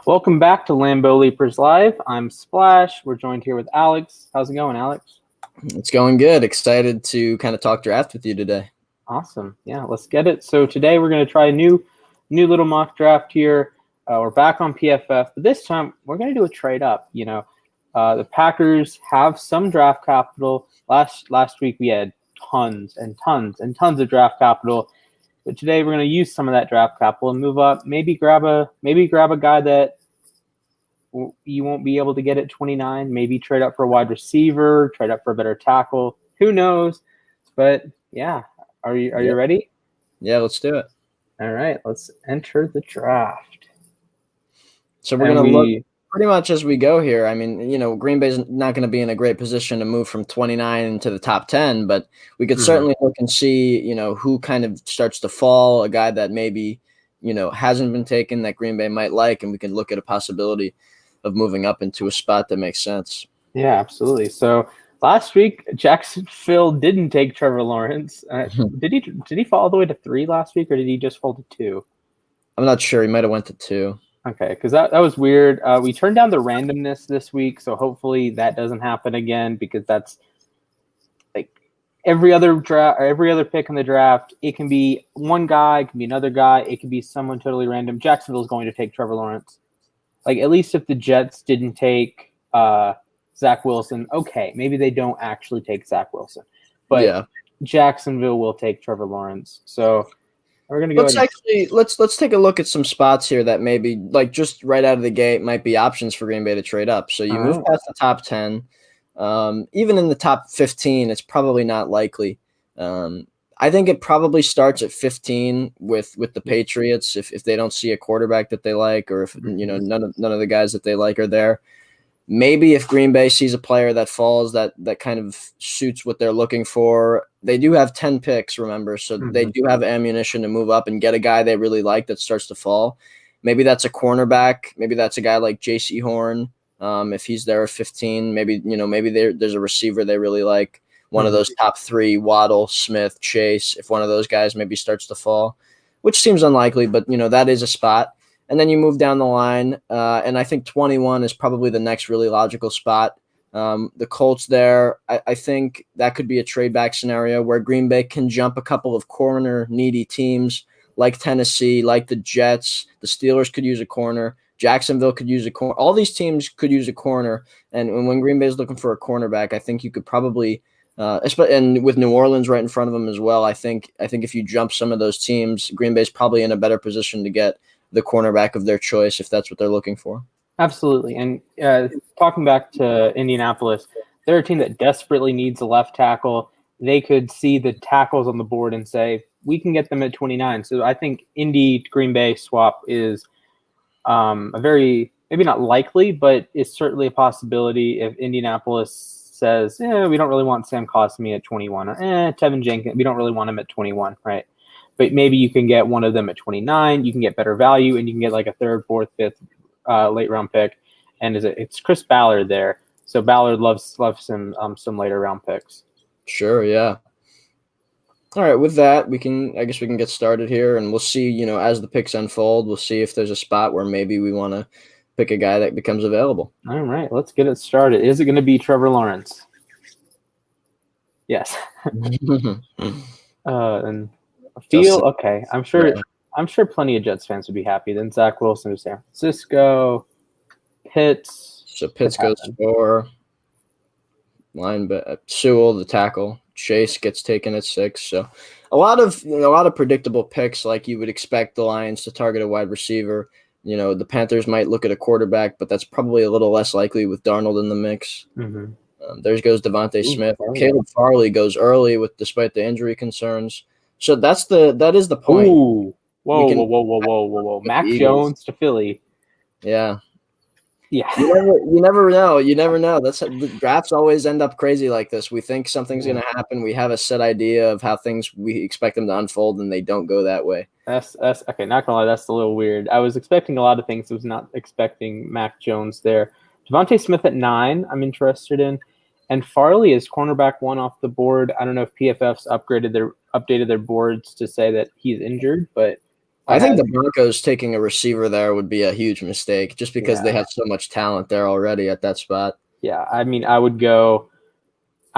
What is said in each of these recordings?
Welcome back to Lambeau Leapers Live. I'm Splash. We're joined here with Alex. How's it going, Alex? It's going good. Excited to kind of talk draft with you today. Awesome. Yeah, let's get it. So today we're going to try a new little mock draft here. We're back on PFF, but this time we're going to do a trade up. The Packers have some draft capital. Last week we had tons and tons and tons of draft capital. But today we're going to use some of that draft capital and move up. Maybe grab a guy that you won't be able to get at 29. Maybe trade up for a wide receiver, trade up for a better tackle. Who knows? But yeah, are you ready? Yeah, let's do it. All right, let's enter the draft. So we're going to look pretty much as we go here. I mean, Green Bay's not going to be in a great position to move from 29 into the top 10, but we could certainly look and see, who kind of starts to fall, a guy that maybe, hasn't been taken that Green Bay might like, and we can look at a possibility of moving up into a spot that makes sense. Yeah, absolutely. So last week, Jacksonville didn't take Trevor Lawrence. Did he fall all the way to 3 last week, or did he just fall to 2? I'm not sure. He might have went to 2. Okay, because that was weird. We turned down the randomness this week, so hopefully that doesn't happen again, because that's like every other draft or every other pick in the draft. It can be one guy, it can be another guy, it can be someone totally random. Jacksonville is going to take Trevor Lawrence. Like, at least if the Jets didn't take Zach Wilson, okay, maybe they don't actually take Zach Wilson, but yeah. Jacksonville will take Trevor Lawrence. So we're gonna go. Let's take a look at some spots here that maybe, like, just right out of the gate might be options for Green Bay to trade up. So you move past the top 10, even in the top 15, it's probably not likely. I think it probably starts at 15 with the Patriots if they don't see a quarterback that they like, or if none of the guys that they like are there. Maybe if Green Bay sees a player that falls that kind of suits what they're looking for. They do have 10 picks, remember, so they do have ammunition to move up and get a guy they really like that starts to fall. Maybe that's a cornerback. Maybe that's a guy like J.C. Horn. If he's there at 15, maybe there's a receiver they really like. One of those top 3, Waddle, Smith, Chase, if one of those guys maybe starts to fall, which seems unlikely, but, that is a spot. And then you move down the line, and I think 21 is probably the next really logical spot. The Colts there, I think that could be a trade-back scenario where Green Bay can jump a couple of corner-needy teams like Tennessee, like the Jets. The Steelers could use a corner. Jacksonville could use a corner. All these teams could use a corner, and when Green Bay is looking for a cornerback, I think you could probably and with New Orleans right in front of them as well, I think if you jump some of those teams, Green Bay's probably in a better position to get the cornerback of their choice if that's what they're looking for. Absolutely. And talking back to Indianapolis, they're a team that desperately needs a left tackle. They could see the tackles on the board and say, we can get them at 29. So I think Indy-Green Bay swap is a very, maybe not likely, but it's certainly a possibility if Indianapolis says, we don't really want Sam Cosmi at 21, or Tevin Jenkins, we don't really want him at 21, right? But maybe you can get one of them at 29, you can get better value, and you can get like a 3rd, 4th, 5th late round pick. And it's Chris Ballard there. So Ballard loves some later round picks. Sure, yeah. All right, with that, I guess we can get started here, and we'll see, as the picks unfold, we'll see if there's a spot where maybe we want to pick a guy that becomes available. All right, let's get it started. Is it going to be Trevor Lawrence? Yes. And okay. I'm sure plenty of Jets fans would be happy. Then Zach Wilson to San Francisco. Pitts. So Pitts goes 4. Sewell, the tackle. Chase gets taken at 6. So a lot of predictable picks, like you would expect the Lions to target a wide receiver. The Panthers might look at a quarterback, but that's probably a little less likely with Darnold in the mix. There goes Devontae Smith. Caleb Farley goes early despite the injury concerns. So that is the point. Ooh. Whoa. Mac Jones to Philly. Yeah. Yeah. You never know. You never know. The drafts always end up crazy like this. We think something's going to happen. We have a set idea of how we expect them to unfold, and they don't go that way. That's okay. Not gonna lie, that's a little weird. I was expecting a lot of things. I was not expecting Mac Jones there. Devontae Smith at 9, I'm interested in. And Farley is cornerback 1 off the board. I don't know if PFF's updated their boards to say that he's injured, but I think the Broncos taking a receiver there would be a huge mistake just because they have so much talent there already at that spot. Yeah, I mean, I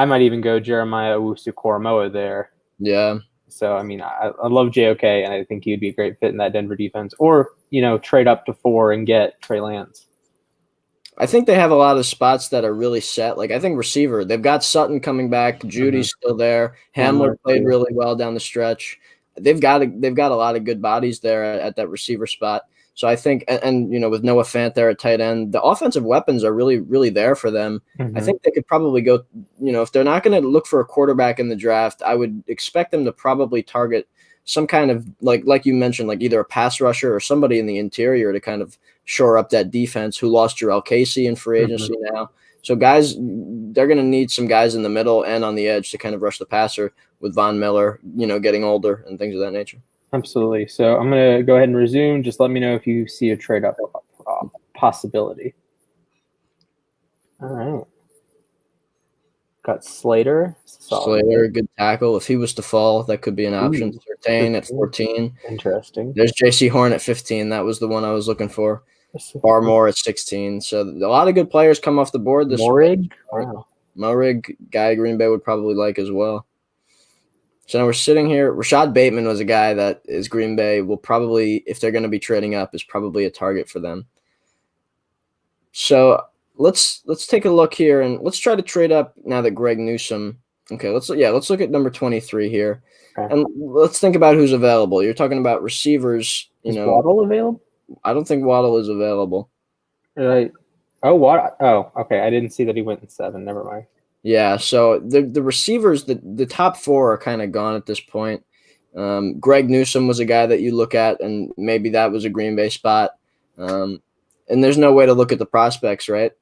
might even go Jeremiah Owusu-Koramoah there. Yeah. So, I mean, I love JOK, and I think he would be a great fit in that Denver defense. Or, trade up to 4 and get Trey Lance. I think they have a lot of spots that are really set. Like, I think receiver, they've got Sutton coming back. Judy's still there. Hamler played really well down the stretch. They've got a lot of good bodies there at that receiver spot. So I think, and with Noah Fant there at tight end, the offensive weapons are really, really there for them. I think they could probably go, if they're not going to look for a quarterback in the draft, I would expect them to probably target some kind of, like you mentioned, like either a pass rusher or somebody in the interior to kind of shore up that defense, who lost Jarrell Casey in free agency now. So guys, they're going to need some guys in the middle and on the edge to kind of rush the passer with Von Miller, getting older and things of that nature. Absolutely. So I'm going to go ahead and resume. Just let me know if you see a trade-up possibility. All right. Got Slater. Slater, good tackle. If he was to fall, that could be an option. Surtain at 14. Interesting. There's J.C. Horn at 15. That was the one I was looking for. Barmore at 16. So a lot of good players come off the board this week. Wow. Morig, guy Green Bay would probably like as well. So now we're sitting here. Rashad Bateman was a guy that is Green Bay will probably, if they're going to be trading up, is probably a target for them. So let's take a look here and let's try to trade up now that Greg Newsome. Okay, let's look at number 23 here, and let's think about who's available. You're talking about receivers. Is Waddle available? I don't think Waddle is available. Right. Oh, okay. I didn't see that he went in 7. Never mind. Yeah, so the receivers, the top 4 are kind of gone at this point. Greg Newsome was a guy that you look at, and maybe that was a Green Bay spot. And there's no way to look at the prospects, right?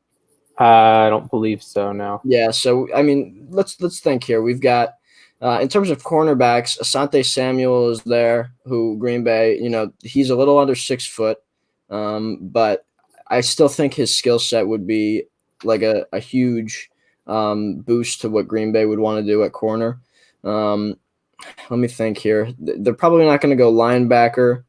I don't believe so, no. Yeah, so, I mean, let's think here. We've got, in terms of cornerbacks, Asante Samuel is there, who Green Bay, he's a little under 6 foot, but I still think his skill set would be like a huge boost to what Green Bay would want to do at corner. Let me think here. They're probably not going to go linebacker.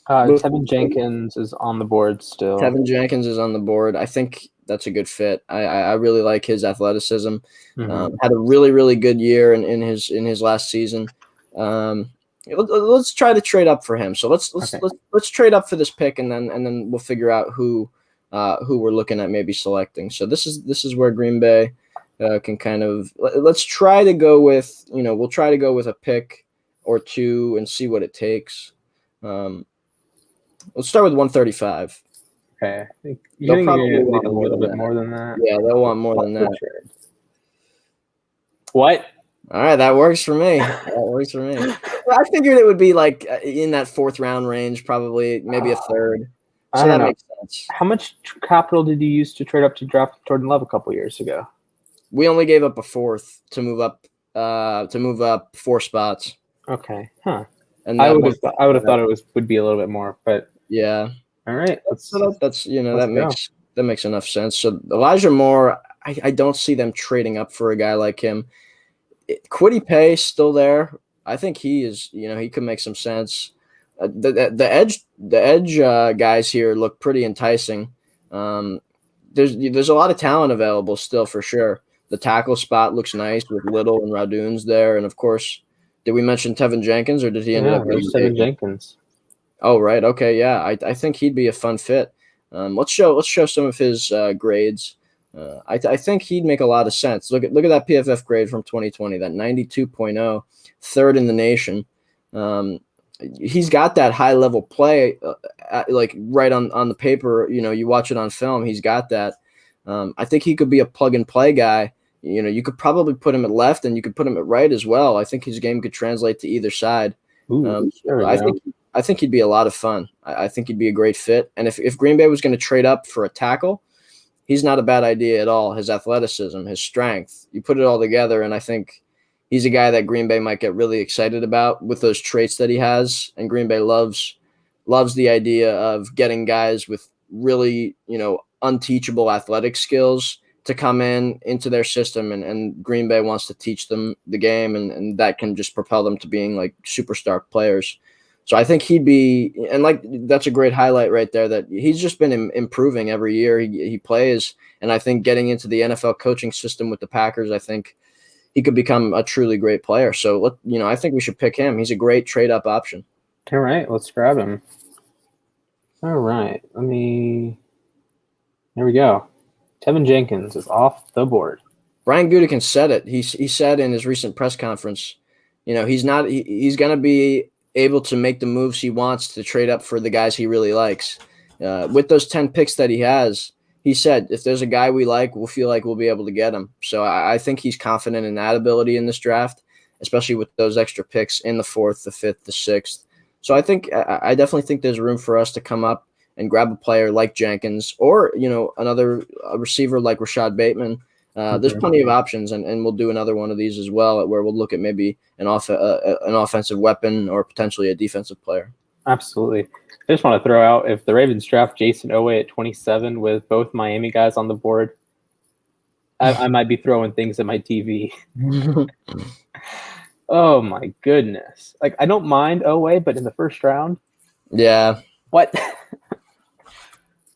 Tevin Jenkins is on the board still. Tevin Jenkins is on the board. I think that's a good fit. I really like his athleticism. Had a really, really good year in his last season. Let's try to trade up for him. So let's trade up for this pick, and then we'll figure out who we're looking at maybe selecting. So this is where Green Bay can kind of, let's try to go with, we'll try to go with a pick or 2 and see what it takes. Let's start with 135. Okay. I think they'll probably want a little bit more than that. Yeah, they'll want more than that. What? All right, that works for me. Well, I figured it would be like in that 4th round range, probably maybe a 3rd. So that makes sense. How much capital did you use to trade up to draft Jordan Love a couple years ago? We only gave up a 4th to move up 4 spots. Okay. Huh. And I would have thought it would be a little bit more, but yeah. All right. That makes enough sense. So Elijah Moore, I don't see them trading up for a guy like him. Kwity Paye still there. I think he is. He could make some sense. The edge guys here look pretty enticing. There's a lot of talent available still for sure. The tackle spot looks nice with Little and Raduns there, and of course, did we mention Tevin Jenkins or did he end up being Tevin Jenkins? Oh right, okay, yeah. I think he'd be a fun fit. Let's show some of his grades. I think he'd make a lot of sense. Look at that PFF grade from 2020, that 92.0, 3rd in the nation. He's got that high level play, like right on the paper. You watch it on film. He's got that. I think he could be a plug and play guy. You could probably put him at left and you could put him at right as well. I think his game could translate to either side. I think he'd be a lot of fun. I think he'd be a great fit. And if Green Bay was going to trade up for a tackle, he's not a bad idea at all. His athleticism, his strength, you put it all together, and I think he's a guy that Green Bay might get really excited about with those traits that he has. And Green Bay loves the idea of getting guys with really, unteachable athletic skills to come into their system, and Green Bay wants to teach them the game, and that can just propel them to being like superstar players. So I think he'd be, and like that's a great highlight right there. That he's just been improving every year he plays, and I think getting into the NFL coaching system with the Packers, I think he could become a truly great player. So I think we should pick him. He's a great trade up option. All right, let's grab him. All right, there we go. Tevin Jenkins is off the board. Brian Gutekunst said it. He said in his recent press conference, he's going to be able to make the moves he wants to trade up for the guys he really likes. With those 10 picks that he has, he said, if there's a guy we like, we'll feel like we'll be able to get him. So I think he's confident in that ability in this draft, especially with those extra picks in the 4th, the 5th, the 6th. So I definitely think there's room for us to come up and grab a player like Jenkins or, a receiver like Rashad Bateman. There's plenty of options, and we'll do another one of these as well, where we'll look at maybe an offensive weapon or potentially a defensive player. Absolutely. I just want to throw out, if the Ravens draft Jason Oweh at 27 with both Miami guys on the board, I might be throwing things at my TV. Oh my goodness! Like, I don't mind Oweh, but in the first round, yeah. What?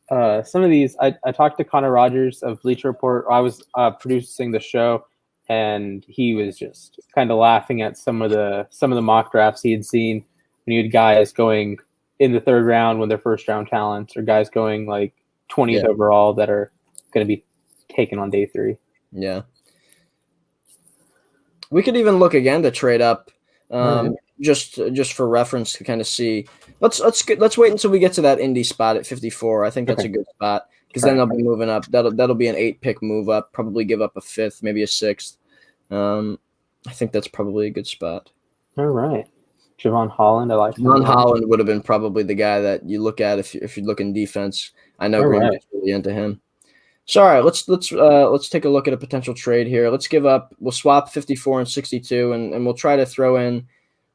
Some of these, I talked to Connor Rogers of Bleacher Report. I was producing the show, and he was just kind of laughing at some of the mock drafts he had seen when you had guys going in the 3rd round when they're first round talents, or guys going like 20th overall that are going to be taken on day 3. Yeah. We could even look again to trade up, just for reference to kind of see. Let's wait until we get to that Indy spot at 54. I think that's a good spot because then they'll be moving up. That'll be an 8-pick move up. Probably give up a 5th, maybe a 6th. I think that's probably a good spot. All right, Javon Holland. I like Javon Holland would have been probably the guy that you look at if you're looking defense. I know Green Bay's really into him. So all right, let's take a look at a potential trade here. We'll swap 54 and 62, and we'll try to throw in.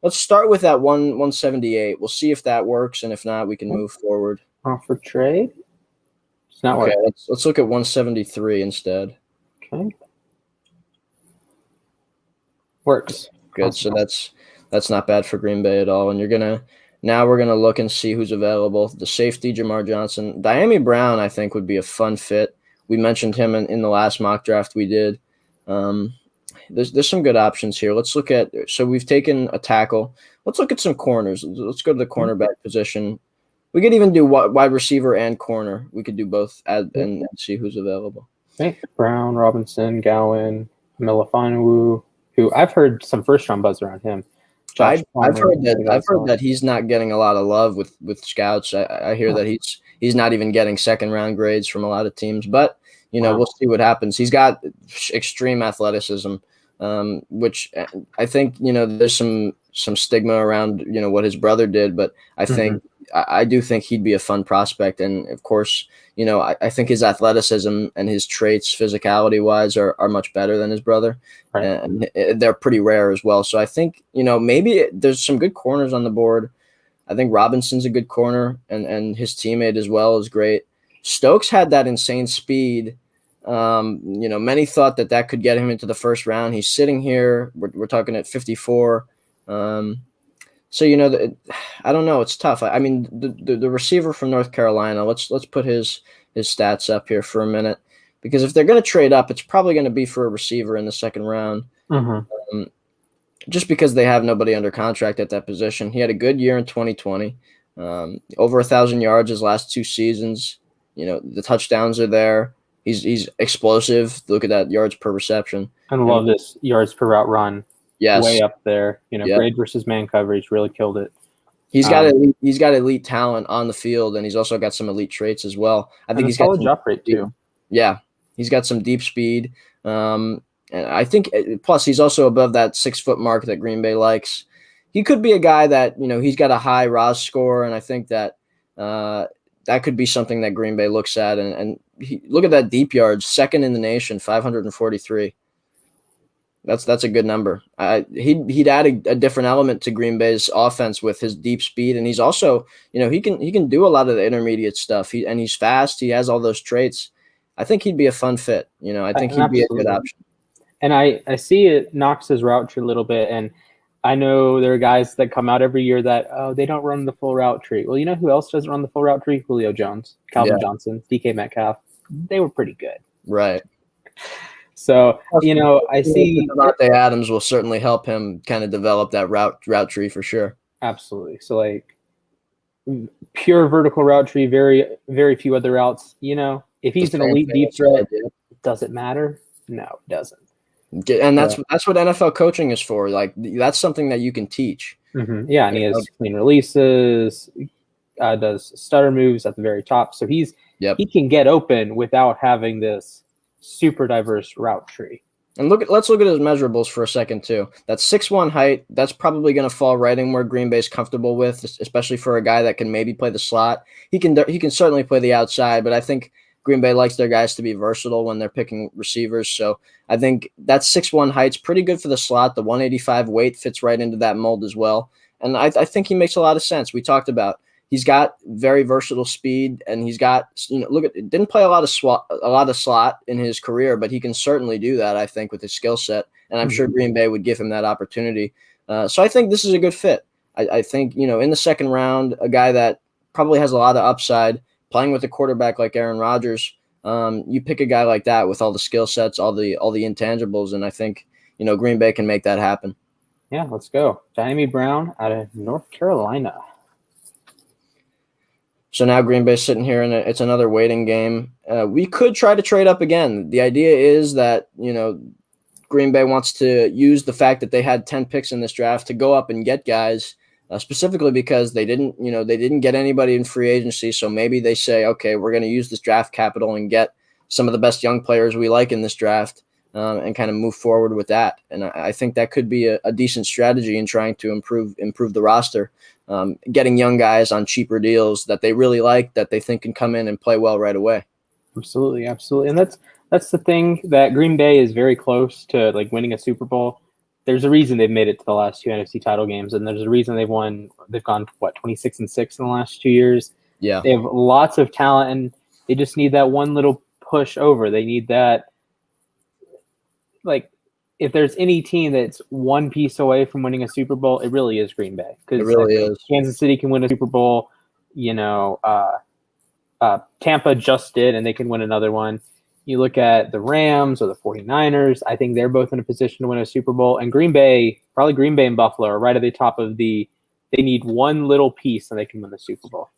Let's start with that 178. We'll see if that works, and if not, we can move forward. Offer trade? It's not working. Let's look at 173 instead. Okay. Works. Good. Awesome. So that's not bad for Green Bay at all. And we're gonna look and see who's available. The safety, Jamar Johnson. Diami Brown, I think, would be a fun fit. We mentioned him in the last mock draft we did. There's some good options here. Let's look at – so we've taken a tackle. Let's look at some corners. Let's go to the cornerback position. We could even do wide receiver and corner. We could do both and see who's available. Okay. Brown, Robinson, Gowan, Melifonwu, who I've heard some first-round buzz around him. I've heard that he's not getting a lot of love with scouts. I hear that he's not even getting second-round grades from a lot of teams. But – we'll see what happens. He's got extreme athleticism, which I think, there's some stigma around, what his brother did. But I think I do think he'd be a fun prospect. And, of course, I think his athleticism and his traits physicality-wise are much better than his brother. Right. And they're pretty rare as well. So I think, maybe there's some good corners on the board. I think Robinson's a good corner, and his teammate as well is great. Stokes had that insane speed. Many thought that could get him into the first round. He's sitting here. We're talking at 54. I don't know. It's tough. I mean, the receiver from North Carolina. Let's put his stats up here for a minute, because if they're going to trade up, it's probably going to be for a receiver in the 2nd round. Just because they have nobody under contract at that position. He had a good year in 2020. Over 1,000 yards his last 2 seasons. The touchdowns are there. He's explosive. Look at that yards per reception. I love this yards per route run. Yes, way up there. Grade versus man coverage really killed it. He's got elite talent on the field, and he's also got some elite traits as well. I think he's got solid drop rate too. Yeah, he's got some deep speed, and I think plus he's also above that 6-foot mark that Green Bay likes. He could be a guy that he's got a high RAS score, and I think that that could be something that Green Bay looks at. And look at that deep yards, 2nd in the nation, 543. That's a good number. He'd add a different element to Green Bay's offense with his deep speed, and he's also, he can do a lot of the intermediate stuff. He's fast. He has all those traits. I think he'd be a fun fit. I think he'd be a good option. And I see it knocks his route tree a little bit, and I know there are guys that come out every year that, they don't run the full route tree. Well, you know who else doesn't run the full route tree? Julio Jones, Calvin Johnson, DK Metcalf. They were pretty good. Right. So, I see Devontae Adams will certainly help him kind of develop that route tree for sure. Absolutely. So, like, pure vertical route tree, very, very few other routes. If he's an elite deep threat, does it matter? No, it doesn't. And that's what NFL coaching is for. Like, that's something that you can teach. Mm-hmm. Yeah, and he has clean releases, does stutter moves at the very top. So he can get open without having this super diverse route tree. And let's look at his measurables for a second too. That's 6'1" height. That's probably going to fall right in where Green Bay's comfortable with, especially for a guy that can maybe play the slot. He can certainly play the outside, but I think Green Bay likes their guys to be versatile when they're picking receivers. So I think that 6'1" height's pretty good for the slot. The 185 weight fits right into that mold as well. And I think he makes a lot of sense. We talked about he's got very versatile speed, and he's got didn't play a lot of slot in his career, but he can certainly do that, I think, with his skill set. And I'm sure Green Bay would give him that opportunity. So I think this is a good fit. I think in the second round, a guy that probably has a lot of upside, playing with a quarterback like Aaron Rodgers, you pick a guy like that with all the skill sets, all the intangibles, and I think Green Bay can make that happen. Yeah, let's go. Diami Brown out of North Carolina. So now Green Bay's sitting here, and it's another waiting game. We could try to trade up again. The idea is that Green Bay wants to use the fact that they had 10 picks in this draft to go up and get guys. Specifically because they didn't get anybody in free agency. So maybe they say, okay, we're going to use this draft capital and get some of the best young players we like in this draft, and kind of move forward with that. And I think that could be a decent strategy in trying to improve the roster, getting young guys on cheaper deals that they really like, that they think can come in and play well right away. Absolutely. And that's the thing, that Green Bay is very close to like winning a Super Bowl. There's a reason they've made it to the last two NFC title games, and there's a reason they've gone 26-6 in the last 2 years. Yeah. They have lots of talent, and they just need that one little push over. They need that, like, if there's any team that's one piece away from winning a Super Bowl, it really is Green Bay. It really is. Kansas City can win a Super Bowl. Tampa just did, and they can win another one. You look at the Rams or the 49ers, I think they're both in a position to win a Super Bowl. And Green Bay and Buffalo are right at the top of they need one little piece and they can win the Super Bowl.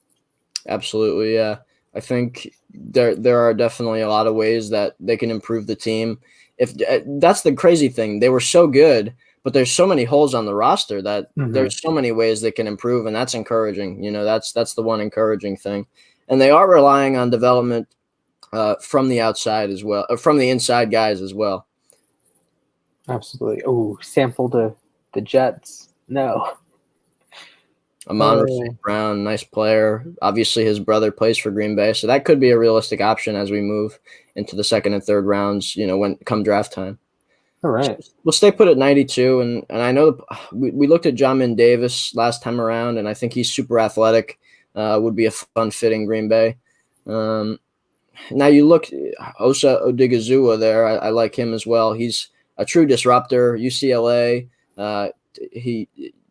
Absolutely, yeah. I think there are definitely a lot of ways that they can improve the team. If that's the crazy thing, they were so good, but there's so many holes on the roster that there's so many ways they can improve, and that's encouraging. That's the one encouraging thing. And they are relying on development from the outside as well, from the inside guys as well. Absolutely. Oh, sample to the Jets. No. Trey Brown, nice player. Obviously, his brother plays for Green Bay, so that could be a realistic option as we move into the second and third rounds, when come draft time. All right. So we'll stay put at 92, and I know we looked at Jamin Davis last time around, and I think he's super athletic. Would be a fun fit in Green Bay. Now you look, Osa Odigizua there. I like him as well. He's a true disruptor. UCLA. He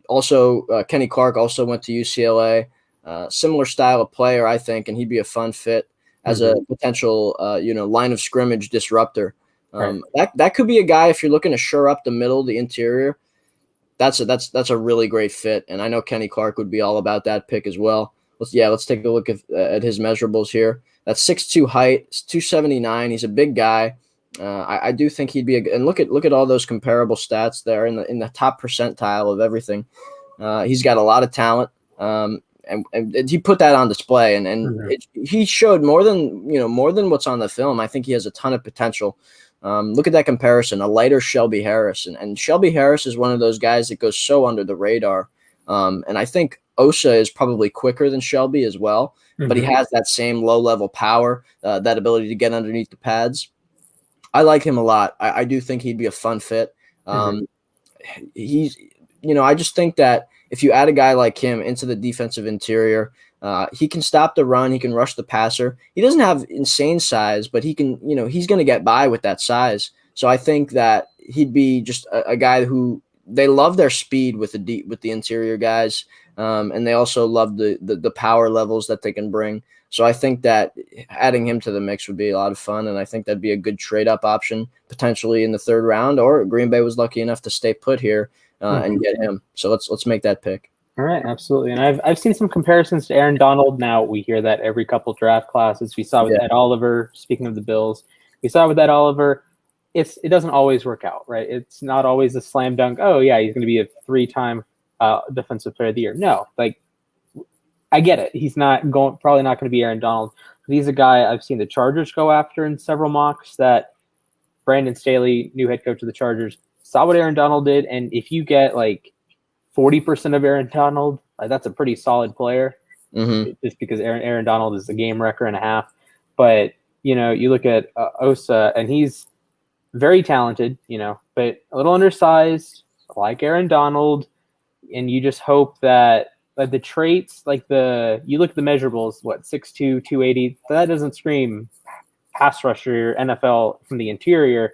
also Kenny Clark also went to UCLA. Similar style of player, I think, and he'd be a fun fit as a potential line of scrimmage disruptor. That could be a guy if you're looking to shore up the middle, the interior. That's a really great fit, and I know Kenny Clark would be all about that pick as well. Let's take a look at his measurables here. That's 6'2" height, 279. He's a big guy. I do think he'd be and look at all those comparable stats there in the top percentile of everything. He's got a lot of talent, and he put that on display. And he showed more than what's on the film. I think he has a ton of potential. Look at that comparison, a lighter Shelby Harris, and Shelby Harris is one of those guys that goes so under the radar. And I think Osa is probably quicker than Shelby as well, but he has that same low-level power, that ability to get underneath the pads. I like him a lot. I do think he'd be a fun fit. I just think that if you add a guy like him into the defensive interior, he can stop the run. He can rush the passer. He doesn't have insane size, but he can, he's going to get by with that size. So I think that he'd be just a guy who they love their speed with the interior guys, and they also love the power levels that they can bring. So I think that adding him to the mix would be a lot of fun, and I think that'd be a good trade-up option potentially in the third round. Or Green Bay was lucky enough to stay put here and get him. So let's make that pick. All right, absolutely. And I've seen some comparisons to Aaron Donald. Now we hear that every couple draft classes. We saw with Ed Oliver. Speaking of the Bills, we saw with Ed Oliver. It doesn't always work out, right? It's not always a slam dunk. Oh yeah, he's going to be a 3-time defensive player of the year. No, like I get it. He's probably not going to be Aaron Donald. But he's a guy I've seen the Chargers go after in several mocks. That Brandon Staley, new head coach of the Chargers, saw what Aaron Donald did, and if you get like 40% of Aaron Donald, that's a pretty solid player. Just because Aaron Donald is a game wrecker and a half. But you look at Osa, and he's very talented, but a little undersized, like Aaron Donald, and you just hope that the traits, you look at the measurables, 6'2", 280, that doesn't scream pass rusher NFL from the interior,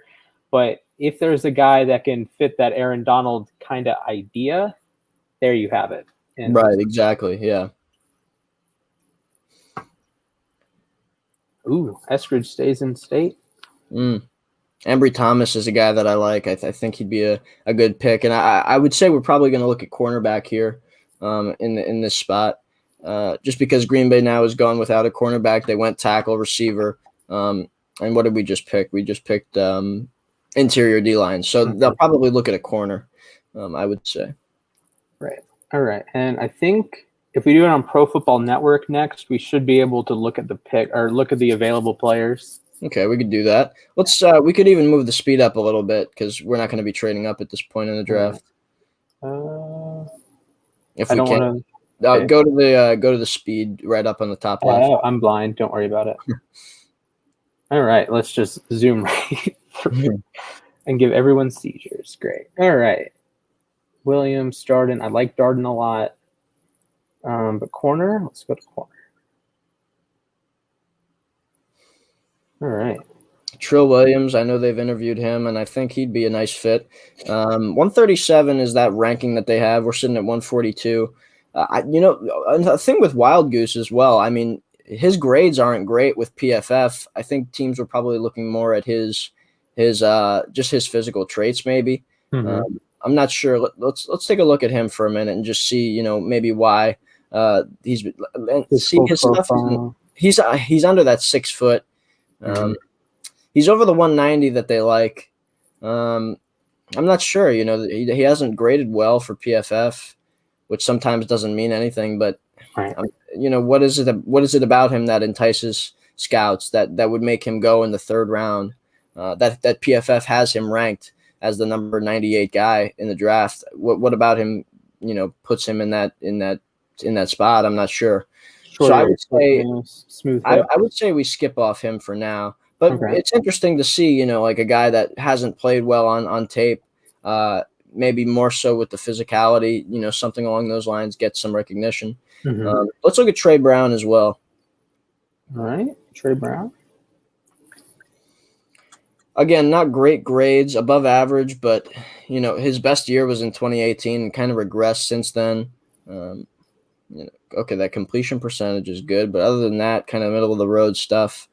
but if there's a guy that can fit that Aaron Donald kind of idea, there you have it. And right, exactly, yeah. Ooh, Eskridge stays in state. Embry Thomas is a guy that I like. I think he'd be a good pick, and I would say we're probably going to look at cornerback here in this spot, just because Green Bay now is gone without a cornerback. They went tackle, receiver, and what did we just pick? We just picked interior D-line, so they'll probably look at a corner, I would say. Right. All right, and I think if we do it on Pro Football Network next, we should be able to look at the pick or look at the available players. Okay, we could do that. Let's. We could even move the speed up a little bit because we're not going to be trading up at this point in the draft. If we can, go to the speed right up on the top left. I'm blind. Don't worry about it. All right, let's just zoom right through and give everyone seizures. Great. All right, Williams, Darden. I like Darden a lot, but corner. Let's go to corner. All right. Trill Williams, I know they've interviewed him, and I think he'd be a nice fit. 137 is that ranking that they have. We're sitting at 142. A thing with Wild Goose as well. I mean, his grades aren't great with PFF. I think teams were probably looking more at his physical traits, maybe. I'm not sure. Let's take a look at him for a minute and just see, maybe why he's see his stuff. He's under that 6 foot. He's over the 190 that they like. I'm not sure. He hasn't graded well for PFF, which sometimes doesn't mean anything. But what is it about him that entices scouts that would make him go in the third round? That PFF has him ranked as the number 98 guy in the draft. What about him? Puts him in that spot. I'm not sure. So I would say we skip off him for now. But it's interesting to see, like a guy that hasn't played well on tape, maybe more so with the physicality, something along those lines, get some recognition. Let's look at Trey Brown as well. All right, Trey Brown. Again, not great grades, above average, but, his best year was in 2018 and kind of regressed since then. Okay, that completion percentage is good, but other than that, kind of middle of the road stuff.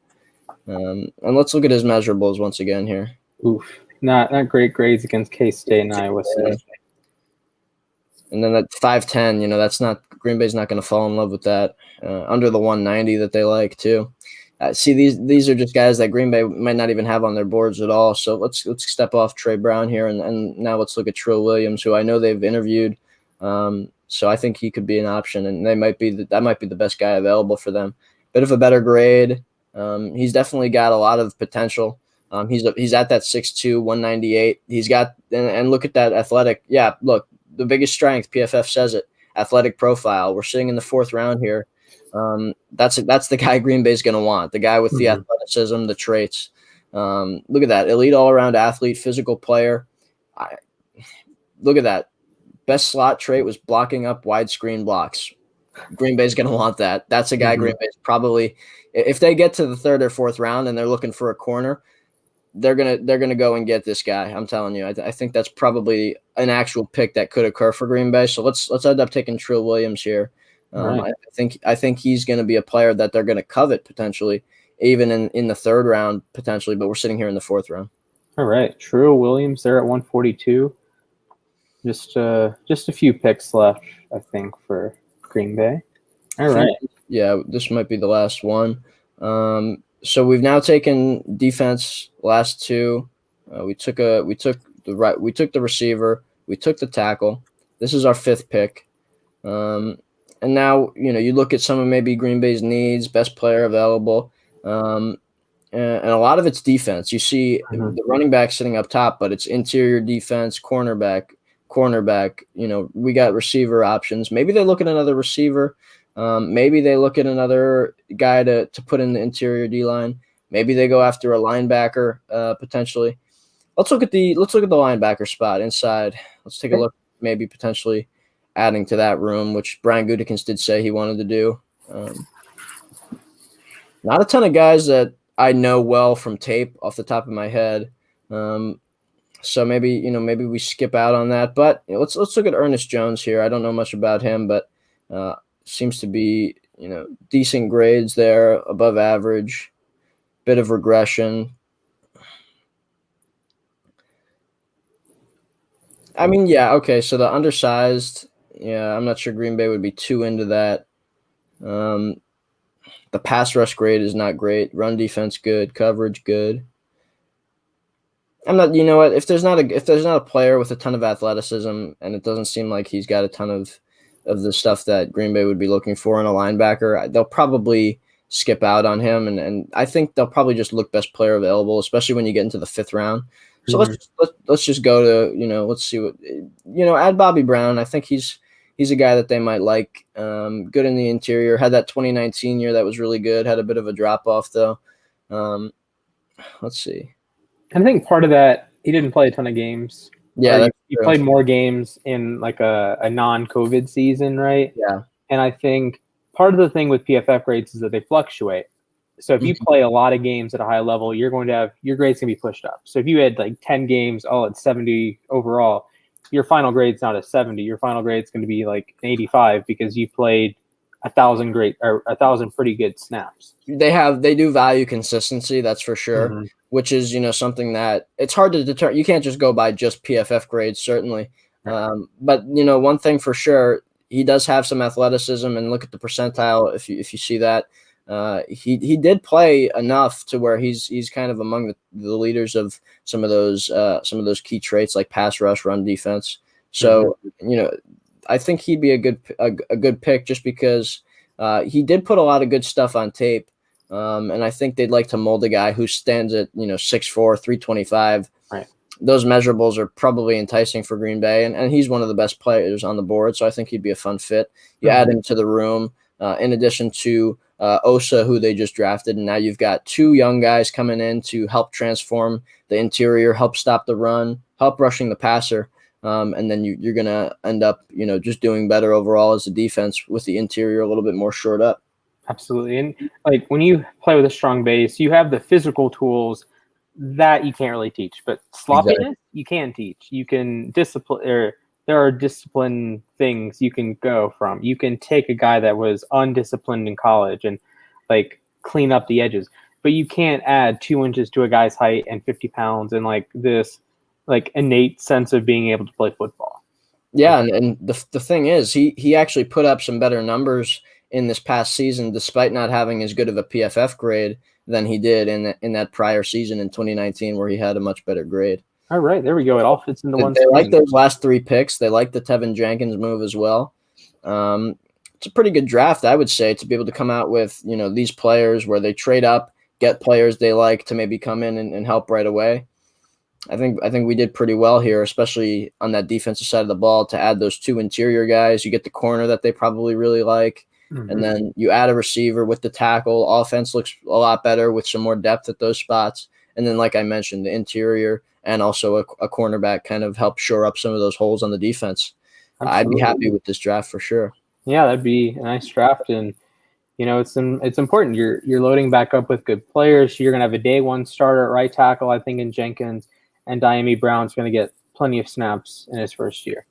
And let's look at his measurables once again here. Oof, not great grades against K-State and Iowa State. And then that 5'10", that's not Green Bay's not going to fall in love with that. Under the 190 that they like too. See, these are just guys that Green Bay might not even have on their boards at all. So let's step off Trey Brown here, and now let's look at Trill Williams, who I know they've interviewed. So I think he could be an option, and that might be the best guy available for them. Bit of a better grade. He's definitely got a lot of potential. He's at that 6'2", 198. He's got and look at that athletic. Yeah, look, the biggest strength, PFF says it, athletic profile. We're sitting in the 4th round here. That's the guy Green Bay's going to want, the guy with the athleticism, the traits. Look at that, elite all-around athlete, physical player. Look at that. Best slot trait was blocking up wide screen blocks. Green Bay's going to want that. That's a guy Green Bay's probably – if they get to the 3rd or 4th round and they're looking for a corner, they're gonna go and get this guy. I'm telling you, I think that's probably an actual pick that could occur for Green Bay. So let's end up taking Trill Williams here. Right. I think he's going to be a player that they're going to covet potentially, even in the third round potentially. But we're sitting here in the fourth round. All right, Trill Williams there at 142. Just a few picks left, I think, for Green Bay. All right. Yeah, this might be the last one. So we've now taken defense. Last two, we took the receiver, we took the tackle. This is our fifth pick. And now you look at some of maybe Green Bay's needs, best player available, and a lot of it's defense. You see the running back sitting up top, but it's interior defense, cornerback. We got receiver options. Maybe they look at another receiver. Maybe they look at another guy to put in the interior D line. Maybe they go after a linebacker potentially. Let's look at the linebacker spot inside. Let's take a look. Maybe potentially adding to that room, which Brian Gutekunst did say he wanted to do. Not a ton of guys that I know well from tape off the top of my head. So maybe we skip out on that. But let's look at Ernest Jones here. I don't know much about him, but seems to be decent grades there, above average, bit of regression. I mean, yeah, okay. So the undersized, I'm not sure Green Bay would be too into that. The pass rush grade is not great. Run defense good. Coverage good. I'm not. You know what? If there's not a player with a ton of athleticism, and it doesn't seem like he's got a ton of the stuff that Green Bay would be looking for in a linebacker, they'll probably skip out on him, and I think they'll probably just look best player available, especially when you get into the fifth round. So let's just go to let's see what add Bobby Brown. I think he's a guy that they might like. Good in the interior. Had that 2019 year that was really good. Had a bit of a drop off though. Let's see. I think part of that, he didn't play a ton of games. Yeah, he played more games in like a non-COVID season, right? Yeah. And I think part of the thing with PFF grades is that they fluctuate. So if you play a lot of games at a high level, you're going to have your grades can be pushed up. So if you had like 10 games, it's 70 overall, your final grade's not a 70. Your final grade's going to be like an 85 because you played 1,000 pretty good snaps. They do value consistency, that's for sure. Which is, something that it's hard to determine. You can't just go by just PFF grades, certainly. But, one thing for sure, he does have some athleticism, and look at the percentile if you see that. He did play enough to where he's kind of among the leaders of some of those key traits like pass rush, run defense. So, I think he'd be a good pick just because he did put a lot of good stuff on tape. And I think they'd like to mold a guy who stands at 6'4", 325. Right. Those measurables are probably enticing for Green Bay, and he's one of the best players on the board, so I think he'd be a fun fit. You add him to the room, in addition to Osa, who they just drafted, and now you've got two young guys coming in to help transform the interior, help stop the run, help rushing the passer, and then you're going to end up just doing better overall as a defense with the interior a little bit more shored up. Absolutely. And like when you play with a strong base, you have the physical tools that you can't really teach, but sloppiness you can teach. You can discipline, or there are discipline things you can go from. You can take a guy that was undisciplined in college and like clean up the edges, but you can't add 2 inches to a guy's height and 50 pounds and like this like innate sense of being able to play football. Yeah. And the thing is, he actually put up some better numbers in this past season, despite not having as good of a PFF grade than he did in that prior season in 2019, where he had a much better grade. All right, there we go. It all fits into one. They like those last three picks. They like the Tevin Jenkins move as well. It's a pretty good draft, I would say, to be able to come out with these players where they trade up, get players they like to maybe come in and help right away. I think we did pretty well here, especially on that defensive side of the ball, to add those two interior guys. You get the corner that they probably really like. And then you add a receiver with the tackle. Offense looks a lot better with some more depth at those spots. And then, like I mentioned, the interior and also a cornerback kind of help shore up some of those holes on the defense. Absolutely. I'd be happy with this draft for sure. Yeah, that'd be a nice draft. And it's important. You're loading back up with good players. You're gonna have a day one starter at right tackle, I think, in Jenkins, and Diami Brown's gonna get plenty of snaps in his first year.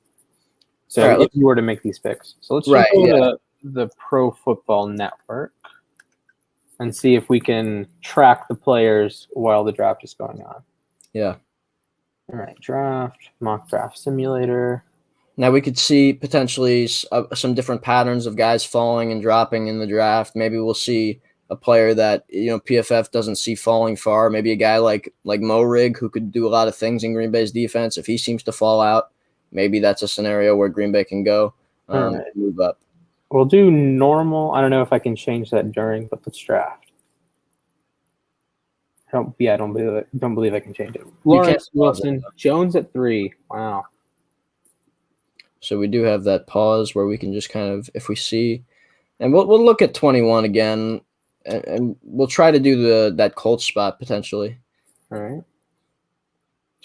So if you were to make these picks, so let's jump over to the Pro Football Network and see if we can track the players while the draft is going on. Yeah. All right, mock draft simulator. Now we could see potentially some different patterns of guys falling and dropping in the draft. Maybe we'll see a player that PFF doesn't see falling far. Maybe a guy like Mo Rig, who could do a lot of things in Green Bay's defense. If he seems to fall out, maybe that's a scenario where Green Bay can go and move up. We'll do normal. I don't know if I can change that during, but let's draft. I don't believe I can change it. Lawrence Wilson, Jones at 3. Wow. So we do have that pause where we can just kind of, if we see, and we'll look at 21 again, and we'll try to do that Colts spot potentially. All right.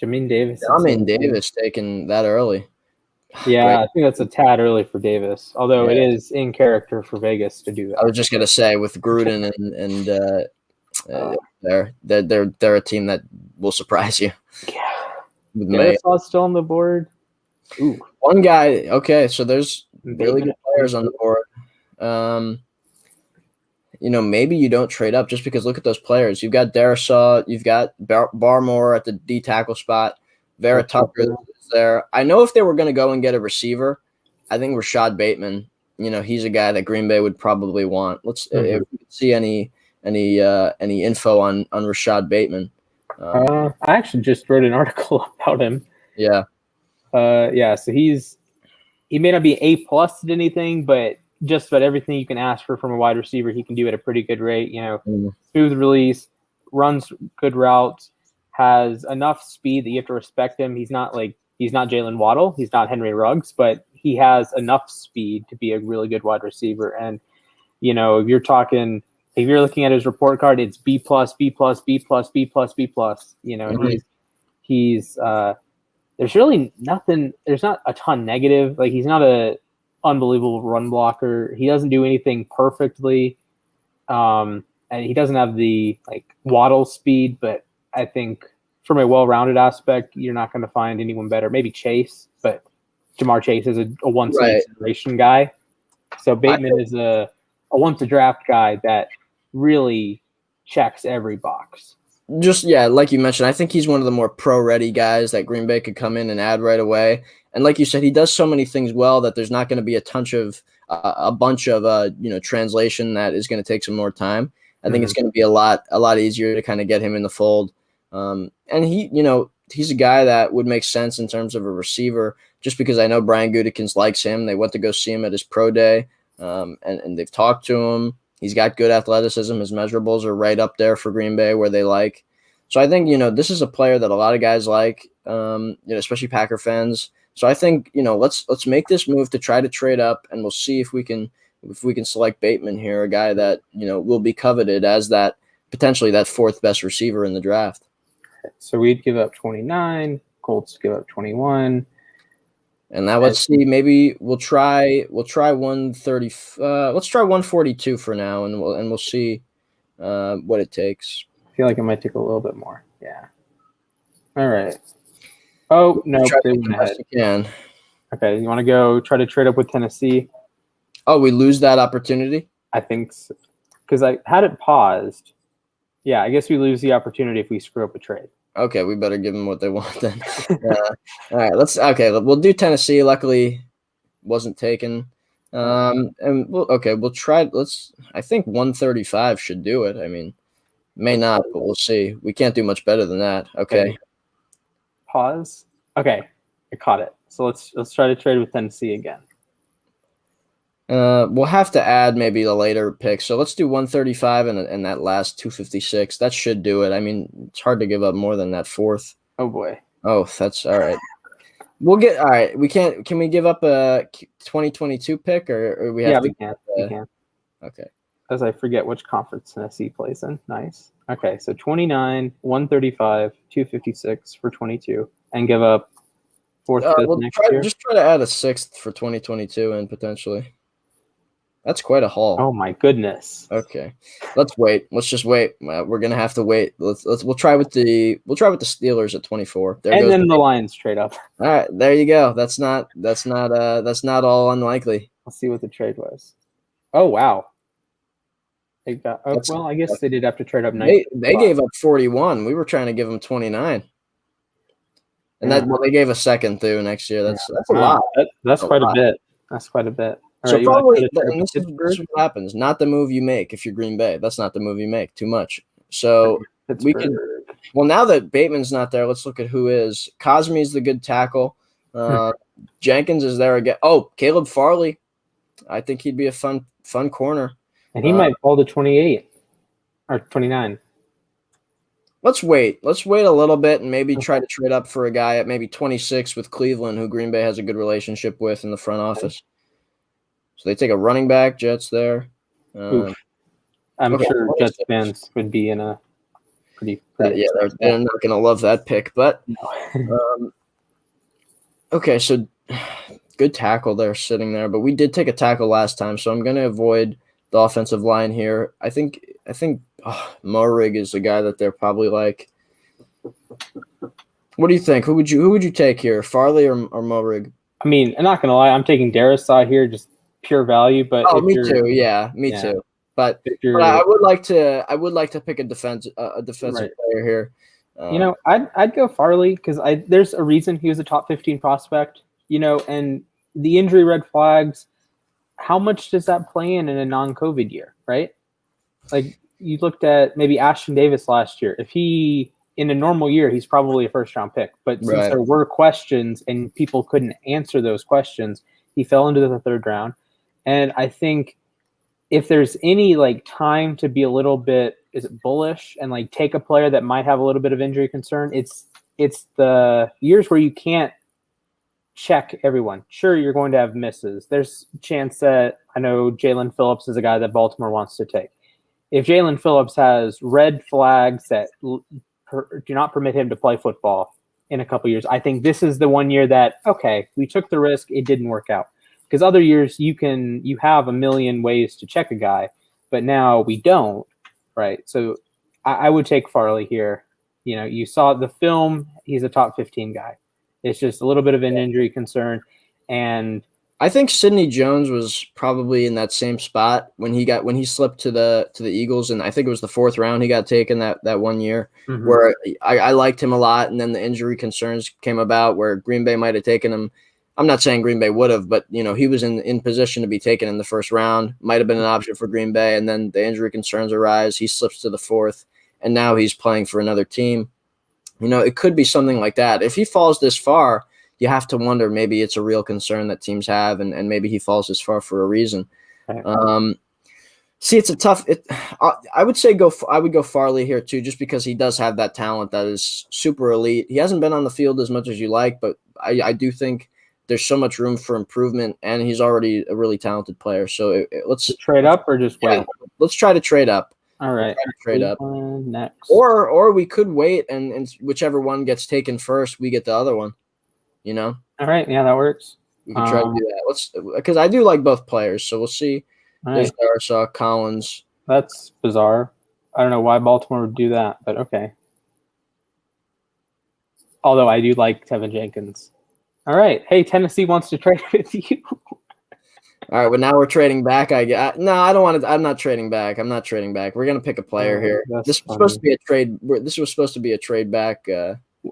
Jamin Davis. Davis taken that early. Yeah, great. I think that's a tad early for Davis, although it is in character for Vegas to do that. I was just gonna say with Gruden they're a team that will surprise you. Yeah. Davis still on the board. Ooh. One guy. Okay, so there's really good players on the board. Maybe you don't trade up just because look at those players. You've got Darisaw, you've got Barmore at the D tackle spot. Vera Tucker is there. I know if they were going to go and get a receiver, I think Rashad Bateman. He's a guy that Green Bay would probably want. Let's if we see any info on Rashad Bateman. I actually just wrote an article about him. Yeah. So he may not be A+ at anything, but just about everything you can ask for from a wide receiver, he can do at a pretty good rate. Smooth release, runs good routes, has enough speed that you have to respect him. He's not Jalen Waddle, he's not Henry Ruggs, but he has enough speed to be a really good wide receiver. And if you're looking at his report card, it's B+, B+, B+, B+, B+. And he's there's really nothing. There's not a ton negative. Like he's not a unbelievable run blocker. He doesn't do anything perfectly, and he doesn't have the Waddle speed. But I think from a well-rounded aspect, you're not going to find anyone better. Maybe Chase, but Jamar Chase is a once in a generation guy. So Bateman is a once a draft guy that really checks every box. Just, like you mentioned, I think he's one of the more pro-ready guys that Green Bay could come in and add right away. And like you said, he does so many things well that there's not going to be a bunch of translation that is going to take some more time. I think it's going to be a lot easier to kind of get him in the fold. And he's a guy that would make sense in terms of a receiver, just because I know Brian Gutekunst likes him. They went to go see him at his pro day, and they've talked to him. He's got good athleticism. His measurables are right up there for Green Bay where they like. So I think, this is a player that a lot of guys like, especially Packer fans. So I think, let's make this move to try to trade up, and we'll see if we can select Bateman here, a guy that, will be coveted as that potentially that fourth best receiver in the draft. So we'd give up 29, Colts give up 21. And now let's see. Maybe we'll try 130. Let's try 142 for now, and we'll see what it takes. I feel like it might take a little bit more. Yeah. All right. Oh no, they went ahead. Can. Okay, you want to go try to trade up with Tennessee? Oh, we lose that opportunity? I think so, because I had it paused. Yeah, I guess we lose the opportunity if we screw up a trade. Okay, we better give them what they want then. All right, we'll do Tennessee. Luckily, wasn't taken. And we'll try. I think 135 should do it. I mean, may not, but we'll see. We can't do much better than that. Okay. Pause. Okay, I caught it. So let's try to trade with Tennessee again. We'll have to add maybe the later pick. So let's do 135 and that last 256. That should do it. I mean, it's hard to give up more than that fourth. Oh boy. Oh, that's all right. All right. Can we give up a 2022 pick or we have to? Yeah, we can. Okay. As I forget which conference Tennessee plays in. Nice. Okay, so 29, 135, 256 for 22, and give up fourth, fifth next year. Just try to add a sixth for 2022 and potentially. That's quite a haul. Oh my goodness. Okay, let's wait. Let's just wait. We're gonna have to wait. We'll try with the Steelers at 24. There and goes then the Lions trade up. All right, there you go. That's not all unlikely. Let's see what the trade was. Oh wow. They got well, I guess they did have to trade up 9. They gave up 41. We were trying to give them 29. And they gave a second through next year. That's a lot. That's quite a bit. That's quite a bit. So probably this is what happens. Not the move you make if you're Green Bay. That's not the move you make. Too much. So we can. Well, now that Bateman's not there, let's look at who is. Cosme's the good tackle. Jenkins is there again. Oh, Caleb Farley. I think he'd be a fun corner. And he might fall to 28 or 29. Let's wait. Let's wait a little bit and maybe try to trade up for a guy at maybe 26 with Cleveland, who Green Bay has a good relationship with in the front office. So they take a running back, Jets there. I'm sure Jets fans would be in a pretty yeah, they're not going to love that pick. But okay, so good tackle there sitting there. But we did take a tackle last time, so I'm going to avoid the offensive line here. I think Morig is the guy that they're probably like. What do you think? Who would you take here, Farley or Morig? I mean, I'm not gonna lie, I'm taking Darrisaw here, just pure value. But me too. Yeah, me too. But I would like to pick a defensive player here. I'd go Farley because there's a reason he was a top 15 prospect. And the injury red flags. How much does that play in a non-COVID year, right? Like you looked at maybe Ashton Davis last year. If he in a normal year, he's probably a first-round pick. But since there were questions and people couldn't answer those questions, he fell into the third round. And I think if there's any time to be a little bit bullish and take a player that might have a little bit of injury concern, it's the years where you can't check everyone. Sure, you're going to have misses. There's a chance that I know Jalen Phillips is a guy that Baltimore wants to take. If Jalen Phillips has red flags that do not permit him to play football in a couple years, I think this is the one year that, okay, we took the risk, it didn't work out. Because other years you have a million ways to check a guy, but now we don't, right? So I would take Farley here. You saw the film, he's a top 15 guy. It's just a little bit of an injury concern. And I think Sidney Jones was probably in that same spot when he slipped to the Eagles, and I think it was the 4th round he got taken that 1 year, where I liked him a lot, and then the injury concerns came about where Green Bay might have taken him. I'm not saying Green Bay would have, but he was in position to be taken in the 1st round. Might have been an option for Green Bay, and then the injury concerns arise. He slips to the 4th, and now he's playing for another team. It could be something like that. If he falls this far, you have to wonder maybe it's a real concern that teams have, and maybe he falls this far for a reason. It's a tough. I would go Farley here too, just because he does have that talent that is super elite. He hasn't been on the field as much as you like, but I do think there's so much room for improvement, and he's already a really talented player. So let's trade up or just wait. Let's try to trade up. All right, trade up next, or we could wait, and whichever one gets taken first, we get the other one. All right, yeah, that works. We can try to do that. Because I do like both players, so we'll see. There's Darrisaw, Collins. That's bizarre. I don't know why Baltimore would do that, but okay. Although I do like Tevin Jenkins. All right, hey, Tennessee wants to trade with you. All right, well, now we're trading back. No, I don't want to. I'm not trading back. We're going to pick a player here. This was supposed to be a trade. This was supposed to be a trade back.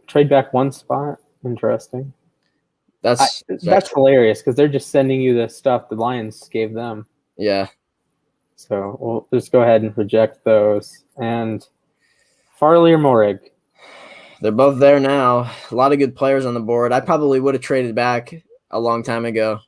Trade back one spot. Interesting. That's hilarious because they're just sending you the stuff the Lions gave them. Yeah. So we'll just go ahead and reject those. And Farley or Morig? They're both there now. A lot of good players on the board. I probably would have traded back a long time ago.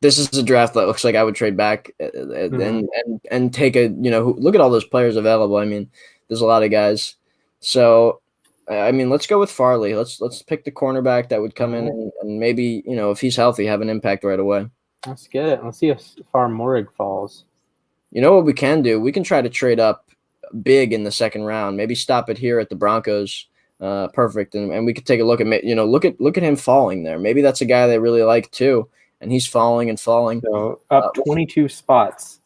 This is a draft that looks like I would trade back and take a, look at all those players available. I mean, there's a lot of guys. So, I mean, let's go with Farley. Let's pick the cornerback that would come in and maybe, if he's healthy, have an impact right away. Let's get it. Let's see if far Morig falls. You know what we can do? We can try to trade up big in the 2nd round. Maybe stop it here at the Broncos. Perfect. And we could take a look at, look at him falling there. Maybe that's a guy they really like too. and he's falling and falling. So up 22 spots.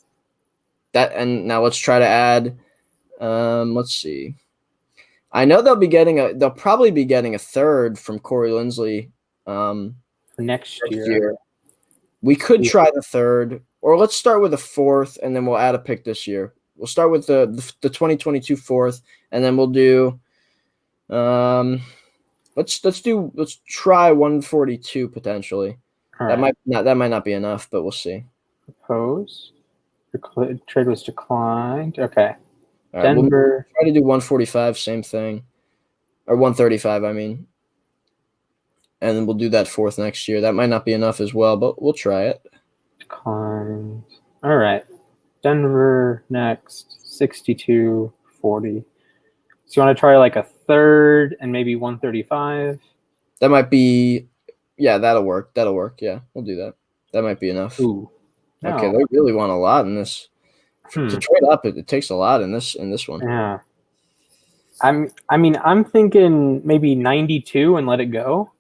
And now let's try to add. Let's see. I know they'll probably be getting a third from Corey Linsley For next year. We could try the third, or let's start with a fourth, and then we'll add a pick this year. We'll start with the 2022 fourth, and then we'll do. Let's try 142 potentially. That might not be enough, but we'll see. Propose. Trade was declined. Okay. Right, Denver. We'll try to do 145, same thing, or 135. I mean, and then we'll do that fourth next year. That might not be enough as well, but we'll try it. Declined. All right. Denver next. 62-40. So you want to try like a third and maybe 135? That might be. Yeah, that'll work. Yeah, we'll do that. That might be enough. Ooh. No. Okay, they really want a lot in this. To trade up, it takes a lot in this one. Yeah. I'm thinking maybe 92 and let it go.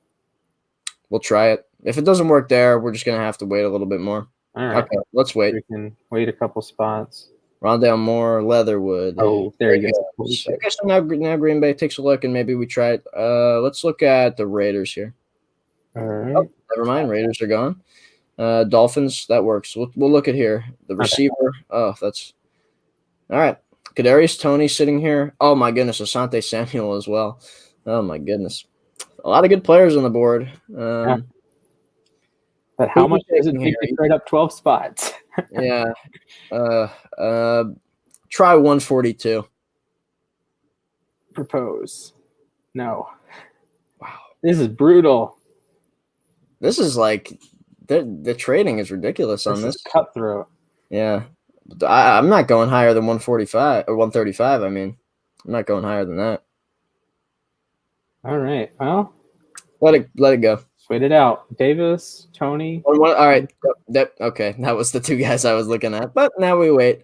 We'll try it. If it doesn't work there, we're just gonna have to wait a little bit more. All right. Okay, let's wait. We can wait a couple spots. Rondale Moore, Leatherwood. Oh, there you go. Okay, so now Green Bay takes a look, and maybe we try it. Let's look at the Raiders here. All right. Oh, never mind. Raiders are gone. Dolphins, that works. We'll look at here. The receiver. Okay. Oh, that's all right. Kadarius Toney sitting here. Oh my goodness, Asante Samuel as well. Oh my goodness, a lot of good players on the board. Yeah. But how much does it take to trade up 12 spots? Yeah. Try 142. Propose. No. Wow. This is brutal. This is like the trading is ridiculous on this. Cutthroat. Yeah. I'm not going higher than 145 or 135. I mean, I'm not going higher than that. All right. Well, let it go. Wait it out. Davis, Toney. All right. Okay. That was the two guys I was looking at. But now we wait.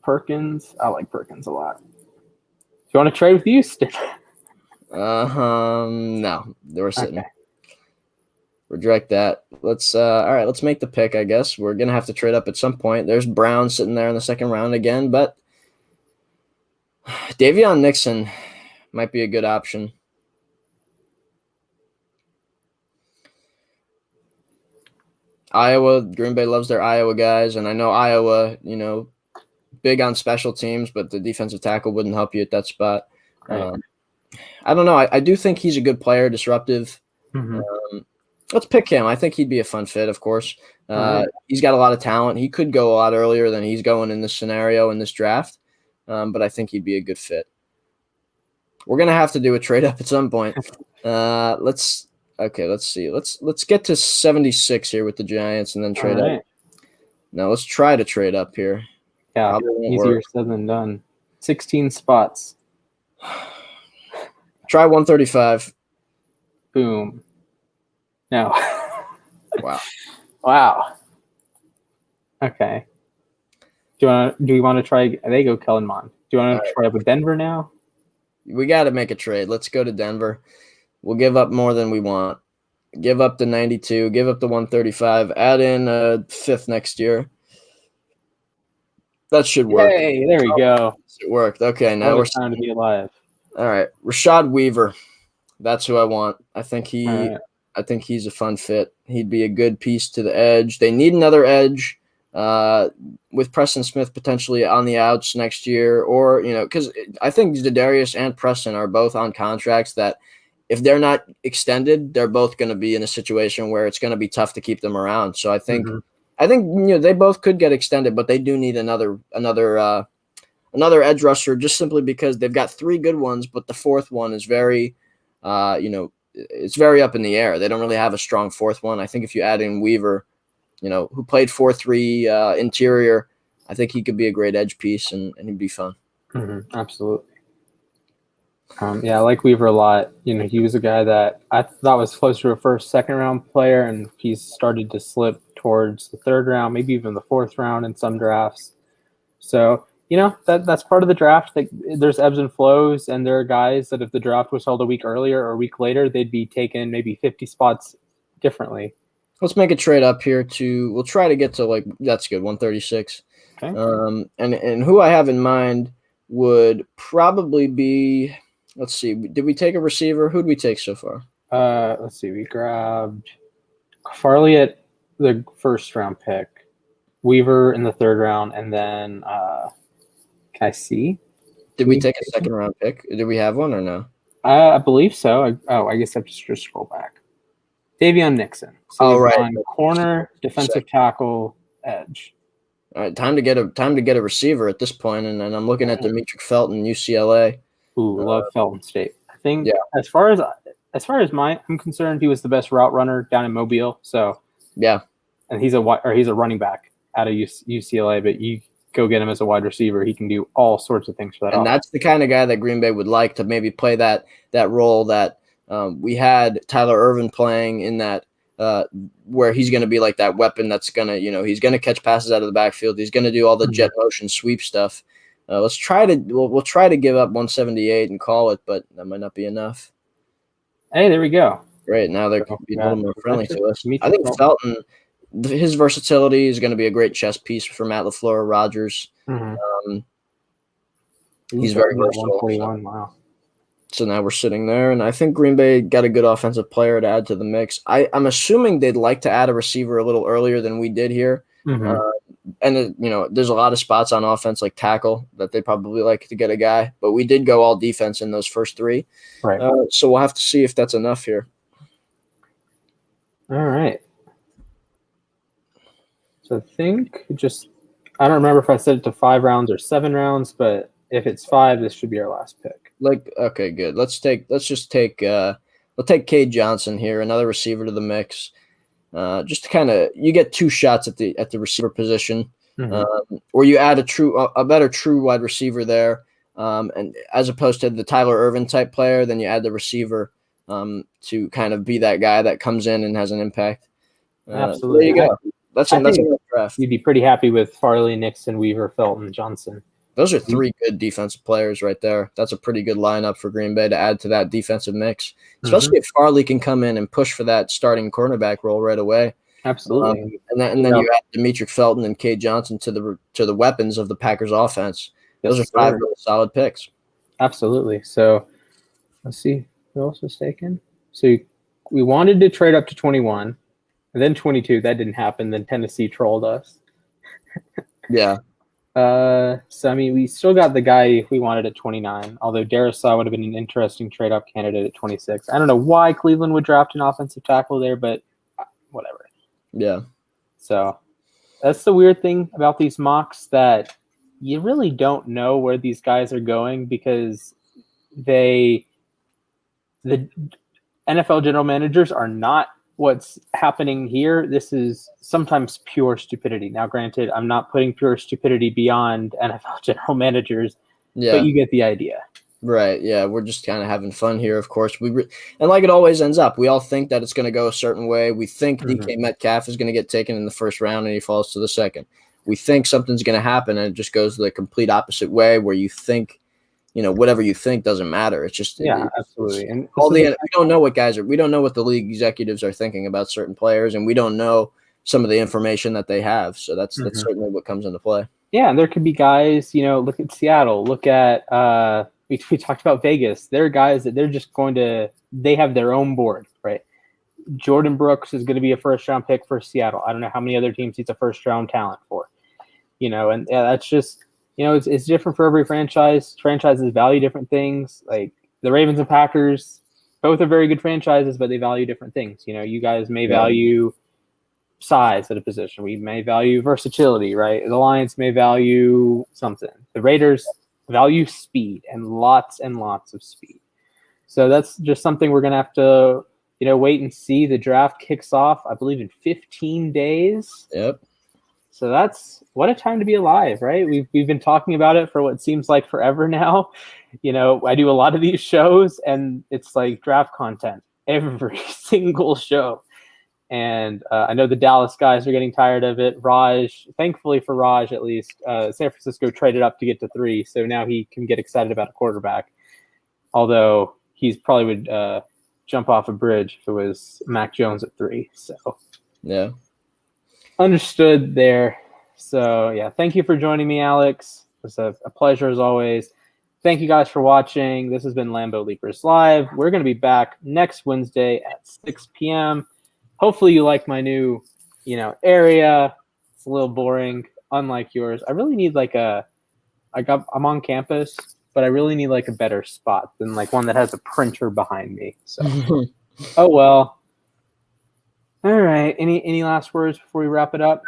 Perkins. I like Perkins a lot. Do you want to trade with Houston? No. We're sitting. Okay. Reject that. Let's all right, let's make the pick, I guess. We're gonna have to trade up at some point. There's Brown sitting there in the second round again, but Davion Nixon might be a good option. Iowa, Green Bay loves their Iowa guys, and I know Iowa, big on special teams, but the defensive tackle wouldn't help you at that spot. Right. I don't know. I do think he's a good player, disruptive. Mm-hmm. Let's pick him. I think he'd be a fun fit, of course. He's got a lot of talent. He could go a lot earlier than he's going in this scenario in this draft, but I think he'd be a good fit. We're going to have to do a trade up at some point. Let's see. Let's get to 76 here with the Giants and then trade up. Now let's try to trade up here. Yeah, easier said than done. 16 spots. Try 135. Boom. No. Wow. Wow. Okay. Do you want to try? They go Kellen Mond. Do you want to try with Denver now? We got to make a trade. Let's go to Denver. We'll give up more than we want. Give up the 92. Give up the 135. Add in a fifth next year. That should work. Hey, there we go. It worked. Okay, now we're trying to be alive. All right, Rashad Weaver. That's who I want. I think he's a fun fit. He'd be a good piece to the edge. They need another edge with Preston Smith potentially on the outs next year, or because I think Zadarius and Preston are both on contracts that if they're not extended, they're both going to be in a situation where it's going to be tough to keep them around. So I think they both could get extended, but they do need another edge rusher just simply because they've got three good ones, but the fourth one is very it's very up in the air. They don't really have a strong fourth one. I think if you add in Weaver, who played 4-3 interior, I think he could be a great edge piece and he'd be fun. Mm-hmm. Absolutely. I like Weaver a lot. He was a guy that I thought was close to a second round player, and he's started to slip towards the third round, maybe even the fourth round in some drafts. So, that's part of the draft. There's ebbs and flows, and there are guys that if the draft was held a week earlier or a week later, they'd be taken maybe 50 spots differently. Let's make a trade up here we'll try to get to that's good, 136. Okay. And who I have in mind would probably be, let's see, did we take a receiver? Who did we take so far? Let's see. We grabbed Farley at the first round pick, Weaver in the third round, and then can I see? Did we take a second round pick? Did we have one or no? I believe so. I guess I have to just scroll back. Davion Nixon. So right. Corner, defensive tackle, edge. All right, time to get a receiver at this point, and I'm looking at Demetric Felton, UCLA. Ooh, love Felton State. I think as far as I'm concerned, he was the best route runner down in Mobile. So yeah, and he's a running back out of UCLA, but you go get him as a wide receiver. He can do all sorts of things for that. And that's the kind of guy that Green Bay would like to maybe play that role that we had Tyler Ervin playing in that where he's going to be like that weapon that's going to, he's going to catch passes out of the backfield. He's going to do all the jet motion sweep stuff. We'll try to give up 178 and call it, but that might not be enough. Hey, there we go. Great. Now they're being a little more friendly to us. I think Felton, his versatility is going to be a great chess piece for Matt LaFleur, Rodgers. He's very versatile. Wow. So now we're sitting there, and I think Green Bay got a good offensive player to add to the mix. I'm assuming they'd like to add a receiver a little earlier than we did here. And there's a lot of spots on offense like tackle that they probably like to get a guy, but we did go all defense in those first three. Right. So we'll have to see if that's enough here. All right. So I think I don't remember if I said it to 5 rounds or 7 rounds, but if it's 5, this should be our last pick. Okay, good. We'll take Cade Johnson here, another receiver to the mix. Just to kind of, you get 2 shots at the receiver position, or you add a better true wide receiver there, and as opposed to the Tyler Ervin type player, then you add the receiver to kind of be that guy that comes in and has an impact. Absolutely. There you go. That's a draft. You'd be pretty happy with Farley, Nixon, Weaver, Felton, Johnson. Those are 3 good defensive players right there. That's a pretty good lineup for Green Bay to add to that defensive mix, especially if Farley can come in and push for that starting cornerback role right away. Absolutely. And then you add Demetric Felton and Cade Johnson to the weapons of the Packers offense. Those are 5 really solid picks. Absolutely. So let's see who else was taken. So we wanted to trade up to 21, and then 22. That didn't happen. Then Tennessee trolled us. Yeah. So I mean, we still got the guy we wanted at 29, although Darisaw would have been an interesting trade-up candidate at 26. I don't know why Cleveland would draft an offensive tackle there, but whatever. Yeah. So that's the weird thing about these mocks, that you really don't know where these guys are going because the NFL general managers are not what's happening here. This is sometimes pure stupidity. Now, granted, I'm not putting pure stupidity beyond NFL general managers, but you get the idea. Right. Yeah. We're just kind of having fun here. Of course, and like it always ends up, we all think that it's going to go a certain way. We think DK Metcalf is going to get taken in the first round and he falls to the second. We think something's going to happen and it just goes the complete opposite way, where you think, whatever you think doesn't matter. It's just absolutely. And we don't know what we don't know what the league executives are thinking about certain players, and we don't know some of the information that they have. So that's certainly what comes into play. Yeah, and there could be guys. Look at Seattle. Look at we talked about Vegas. There are guys that they're just they have their own board, right? Jordan Brooks is going to be a first-round pick for Seattle. I don't know how many other teams he's a first-round talent for. And that's just. It's different for every franchise. Franchises value different things. Like the Ravens and Packers, both are very good franchises, but they value different things. You guys may value size at a position. We may value versatility, right? The Lions may value something. The Raiders value speed and lots of speed. So that's just something we're going to have to, wait and see. The draft kicks off, I believe, in 15 days. Yep. So what a time to be alive, right? We've been talking about it for what seems like forever now. I do a lot of these shows, and it's like draft content every single show. And I know the Dallas guys are getting tired of it. Thankfully for Raj, at least, San Francisco traded up to get to 3, so now he can get excited about a quarterback. Although he's probably would jump off a bridge if it was Mac Jones at 3. So yeah, understood there. So yeah, thank you for joining me, Alex. It was a pleasure as always. Thank you guys for watching. This has been Lambeau Leapers Live. We're going to be back next Wednesday at 6 p.m. Hopefully you like my new, area. It's a little boring, unlike yours. I really need I'm on campus, but I really need a better spot than one that has a printer behind me. So, oh well. All right. Any last words before we wrap it up?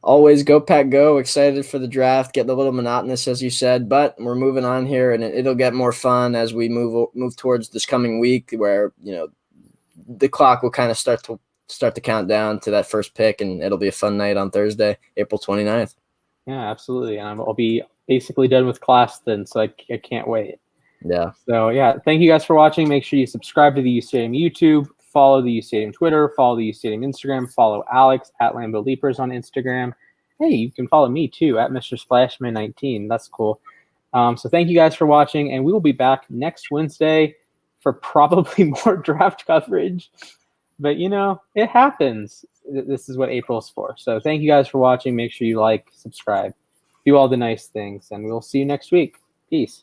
Always go Pack Go. Excited for the draft. Getting a little monotonous, as you said, but we're moving on here, and it'll get more fun as we move towards this coming week, where the clock will kind of start to count down to that first pick, and it'll be a fun night on Thursday, April 29th. Yeah, absolutely. And I'll be basically done with class then, so I can't wait. Yeah. So yeah, thank you guys for watching. Make sure you subscribe to the U Stadium YouTube, follow the U Stadium Twitter, follow the U Stadium Instagram, follow Alex at Lambeau Leapers on Instagram. Hey, you can follow me too at Mr. Splashman19. That's cool. So thank you guys for watching, and we will be back next Wednesday for probably more draft coverage. But it happens. This is what April's for. So thank you guys for watching. Make sure you like, subscribe, do all the nice things, and we'll see you next week. Peace.